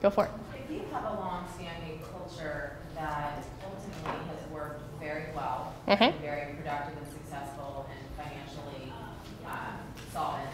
Go for it. If you have a long-standing culture that ultimately has worked very well, very productive and successful and financially solvent,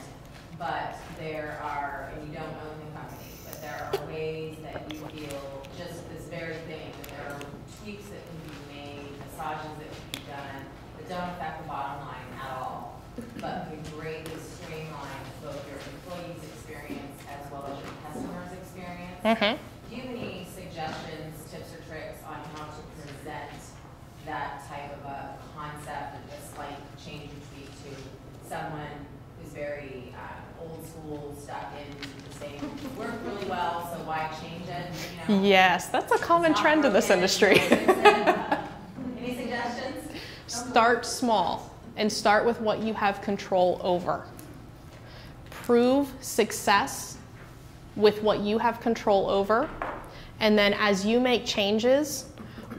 but there are, and you don't own the company, but there are ways that you feel just this very thing, that there are tweaks that can be made, massages that can be done, that don't affect the bottom line at all, but can greatly streamline both your employees' experience as well as your customers' experience. Do you have any suggestions, tips, or tricks on how to present that type of a concept of a slight change or tweak to someone who's very old school, stuck in the same, worked really well, so why change it? You know, yes, that's a common trend in this industry. Any suggestions? Start small and start with what you have control over. Prove success with what you have control over, and then as you make changes,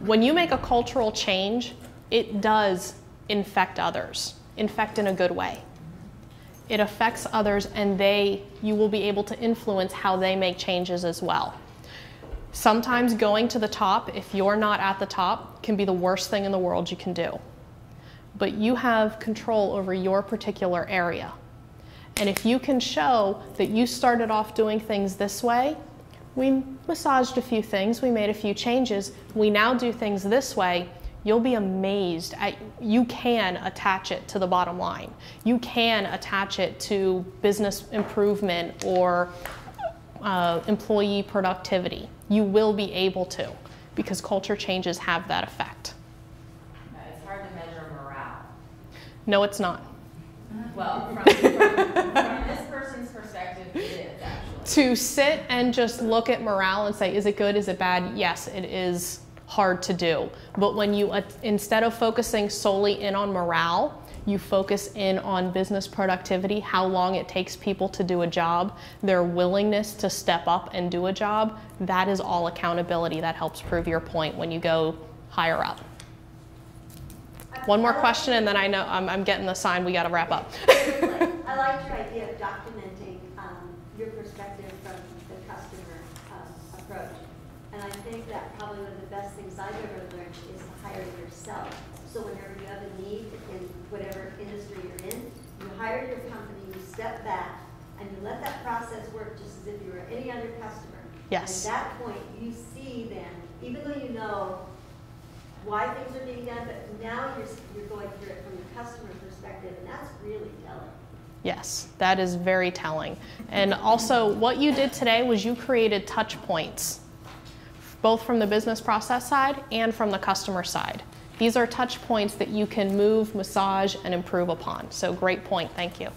when you make a cultural change, it does infect others, infect in a good way. It affects others, and you will be able to influence how they make changes as well. Sometimes going to the top, if you're not at the top, can be the worst thing in the world you can do. But you have control over your particular area. And if you can show that you started off doing things this way, we massaged a few things, we made a few changes, we now do things this way, you'll be amazed at, you can attach it to the bottom line. You can attach it to business improvement or employee productivity. You will be able to, because culture changes have that effect. It's hard to measure morale. No, it's not. Well, from this person's perspective, it is actually. To sit and just look at morale and say, is it good, is it bad? Yes, it is hard to do. But when you, instead of focusing solely in on morale, you focus in on business productivity, how long it takes people to do a job, their willingness to step up and do a job, that is all accountability. That helps prove your point when you go higher up. One more question, and then I know I'm getting the sign we got to wrap up. I like your idea of documenting your perspective from the customer approach. And I think that probably one of the best things I've ever learned is to hire yourself. So whenever you have a need in whatever industry you're in, you hire your company, you step back, and you let that process work just as if you were any other customer. Yes. At that point, you see then, even though you know why things are being done, but now you're going through it from the customer perspective, and that's really telling. Yes, that is very telling. And also, what you did today was you created touch points, both from the business process side and from the customer side. These are touch points that you can move, massage, and improve upon. So great point, thank you.